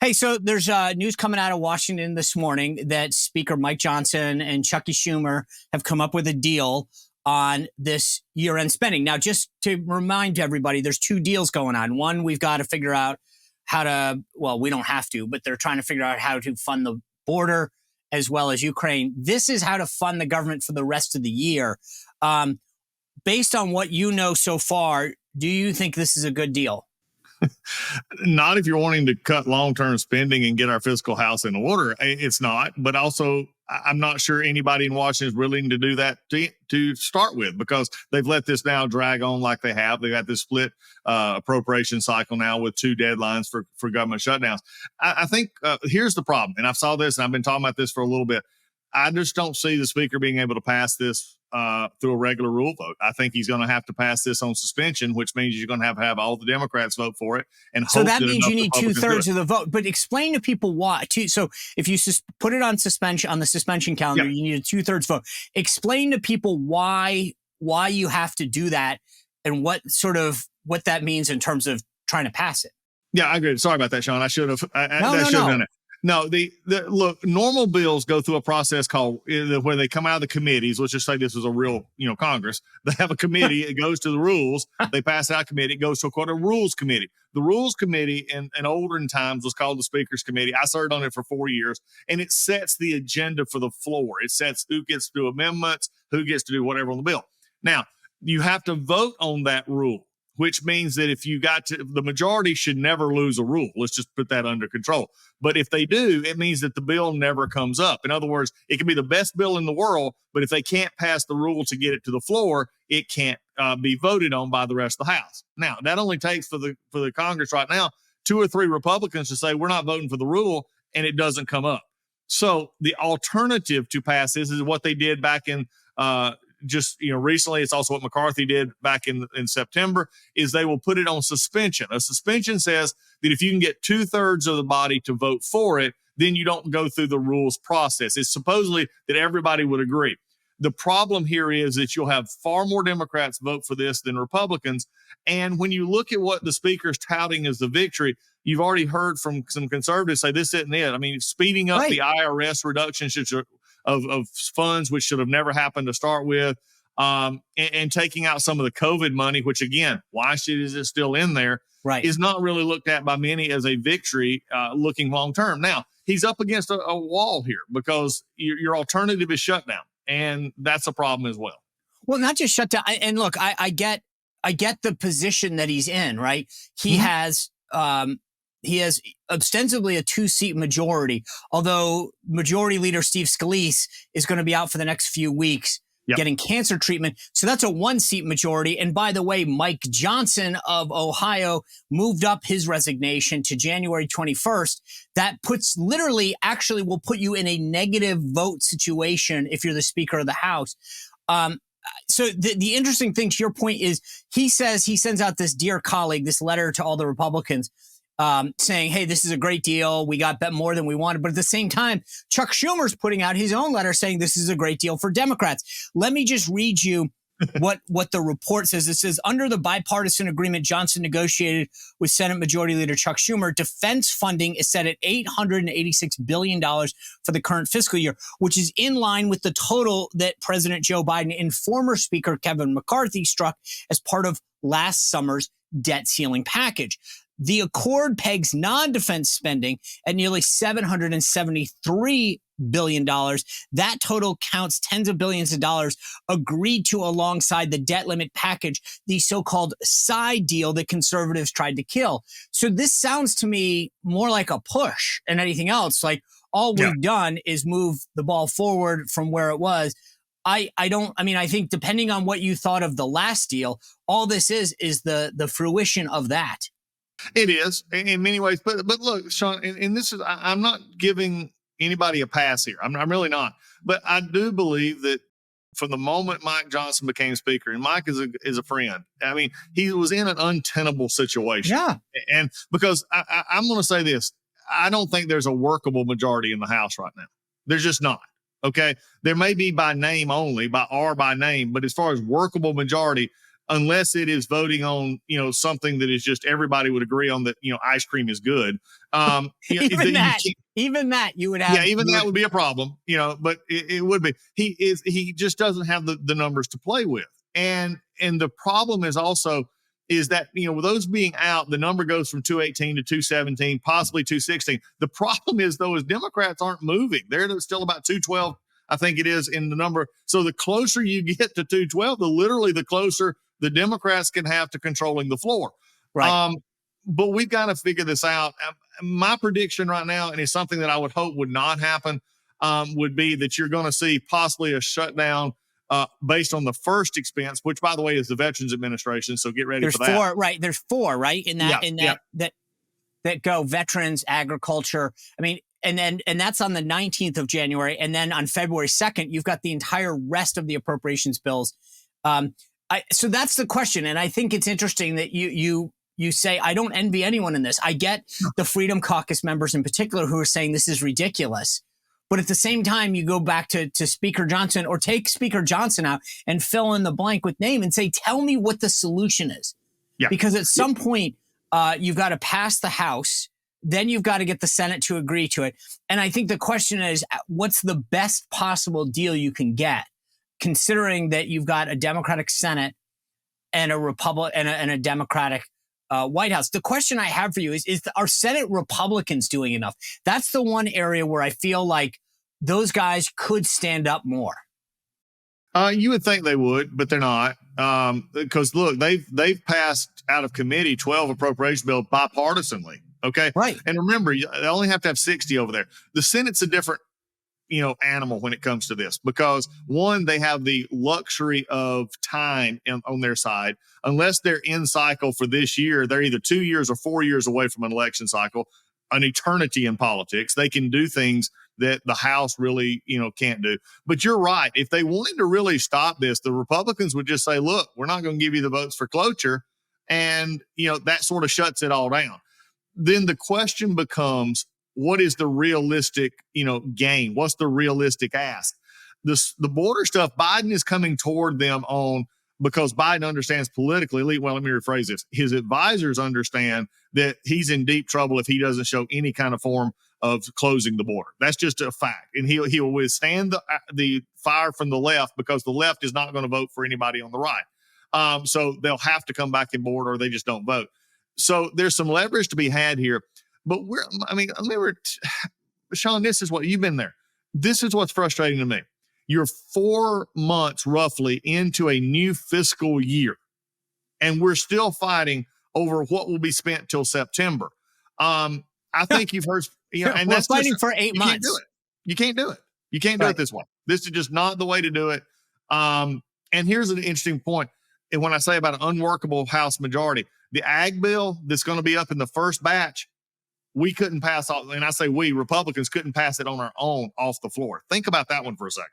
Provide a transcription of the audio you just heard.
Hey, so there's news coming out of Washington this morning that Speaker Mike Johnson and Chuckie Schumer have come up with a deal on this year-end spending. Now, just to remind everybody, there's two deals going on. One, we've got to figure out how to, well, we don't have to, but they're trying to figure out how to fund the border as well as Ukraine. This is how to fund the government for the rest of the year. Based on what you know so far, do you think this is a good deal? Not if you're wanting to cut long-term spending and get our fiscal house in order. It's not. But also, I'm not sure anybody in Washington is willing to do that to start with, because they've let this now drag on like they have. They've got this split appropriation cycle now with two deadlines for government shutdowns. I think here's the problem, and I saw this, and I've been talking about this for a little bit. I just don't see the speaker being able to pass this through a regular rule vote. I think he's going to have to pass this on suspension, which means you're going to have all the Democrats vote for it. And so that means you need 2/3 of the vote. But explain to people why. So if you put it on suspension, on the suspension calendar, you need a 2/3 vote. Explain to people why you have to do that and what that means in terms of trying to pass it. Yeah, I agree. Sorry about that, Sean. I should have. Have done it. No, look, normal bills go through a process called where they come out of the committees. Let's just say this is a real, Congress. They have a committee. It goes to the rules. They pass it out committee. It goes to a rules committee. The rules committee in olden times was called the Speaker's Committee. I served on it for 4 years, and it sets the agenda for the floor. It sets who gets to do amendments, who gets to do whatever on the bill. Now, you have to vote on that rule, which means that if the majority should never lose a rule. Let's just put that under control. But if they do, it means that the bill never comes up. In other words, it can be the best bill in the world, but if they can't pass the rule to get it to the floor, it can't be voted on by the rest of the House. Now, that only takes for the Congress right now 2 or 3 Republicans to say, we're not voting for the rule, and it doesn't come up. So the alternative to pass this is what they did back in recently. It's also what McCarthy did back in September, is they will put it on suspension. A suspension says that if you can get 2/3 of the body to vote for it, then you don't go through the rules process. It's supposedly that everybody would agree. The problem here is that you'll have far more Democrats vote for this than Republicans. And when you look at what the speaker's touting as the victory, you've already heard from some conservatives say this isn't it. I mean, speeding up the IRS reduction of funds, which should have never happened to start with, and taking out some of the COVID money, which again, why is it still in there? Right. Is not really looked at by many as a victory looking long term. Now, he's up against a wall here because your alternative is shutdown, and that's a problem as well. Well, not just shutdown. And look, I get the position that he's in, right? He has ostensibly a 2-seat majority, although Majority Leader Steve Scalise is going to be out for the next few weeks getting cancer treatment. So that's a 1-seat majority. And by the way, Mike Johnson of Ohio moved up his resignation to January 21st. That will put you in a negative vote situation if you're the Speaker of the House. So the interesting thing to your point is he sends out this Dear Colleague, this letter to all the Republicans, saying, hey, this is a great deal. We got more than we wanted. But at the same time, Chuck Schumer's putting out his own letter saying this is a great deal for Democrats. Let me just read you what the report says. It says, under the bipartisan agreement Johnson negotiated with Senate Majority Leader Chuck Schumer, defense funding is set at $886 billion for the current fiscal year, which is in line with the total that President Joe Biden and former Speaker Kevin McCarthy struck as part of last summer's debt ceiling package. The accord pegs non-defense spending at nearly $773 billion. That total counts tens of billions of dollars agreed to alongside the debt limit package, the so-called side deal that conservatives tried to kill. So this sounds to me more like a push than anything else. Like all we've done is move the ball forward from where it was. I think depending on what you thought of the last deal, all this is the fruition of that. It is in many ways, but look, Sean, and this is, I'm not giving anybody a pass here. I'm really not, but I do believe that from the moment Mike Johnson became Speaker, and Mike is a friend. I mean, he was in an untenable situation. Yeah, and because I'm going to say this, I don't think there's a workable majority in the House right now. There's just not. Okay, there may be by name only, by name, but as far as workable majority, unless it is voting on, something that is just everybody would agree on that, ice cream is good. Even that you would have. Yeah, even that would be a problem, but it would be. He just doesn't have the numbers to play with. And the problem is also is that, with those being out, the number goes from 218 to 217, possibly 216. The problem is, though, is Democrats aren't moving. They're still about 212, I think it is, in the number. So the closer you get to 212, the closer the Democrats can have to controlling the floor. Right. But we've got to figure this out. My prediction right now, and it's something that I would hope would not happen, would be that you're going to see possibly a shutdown based on the first expense, which, by the way, is the Veterans Administration. So get ready for that. There's four, right? That go veterans, agriculture. I mean, and that's on the 19th of January. And then on February 2nd, you've got the entire rest of the appropriations bills. So that's the question. And I think it's interesting that you say, I don't envy anyone in this. I get the Freedom Caucus members in particular who are saying this is ridiculous. But at the same time, you go back to Speaker Johnson, or take Speaker Johnson out and fill in the blank with name and say, tell me what the solution is. Yeah. Because at some point, you've got to pass the House. Then you've got to get the Senate to agree to it. And I think the question is, what's the best possible deal you can get, considering that you've got a Democratic Senate and a Republican and a Democratic White House? The question I have for you is are Senate Republicans doing enough? That's the one area where I feel like those guys could stand up more. You would think they would, but they're not. Because look, they've passed out of committee 12 appropriation bills bipartisanly. Okay. Right. And remember, they only have to have 60 over there. The Senate's a different, animal when it comes to this, because one, they have the luxury of time on their side. Unless they're in cycle for this year, they're either 2 years or 4 years away from an election cycle, an eternity in politics. They can do things that the House really, can't do. But you're right. If they wanted to really stop this, the Republicans would just say, look, we're not going to give you the votes for cloture. And, that sort of shuts it all down. Then the question becomes, what is the realistic, gain? What's the realistic ask? The border stuff, Biden is coming toward them on, because Biden understands politically. Well, let me rephrase this. His advisors understand that he's in deep trouble if he doesn't show any kind of form of closing the border. That's just a fact. And he'll withstand the fire from the left, because the left is not going to vote for anybody on the right. So they'll have to come back in board, or they just don't vote. So there's some leverage to be had here. But Sean, this is what you've been there. This is what's frustrating to me. You're 4 months roughly into a new fiscal year, and we're still fighting over what will be spent till September. I think you've heard, and we're that's fighting for 8 months. You can't do it. You can't do it this way. This is just not the way to do it. And here's an interesting point. And when I say about an unworkable House majority, the ag bill that's going to be up in the first batch, we couldn't pass off, and I say we, Republicans couldn't pass it on our own off the floor. Think about that one for a second.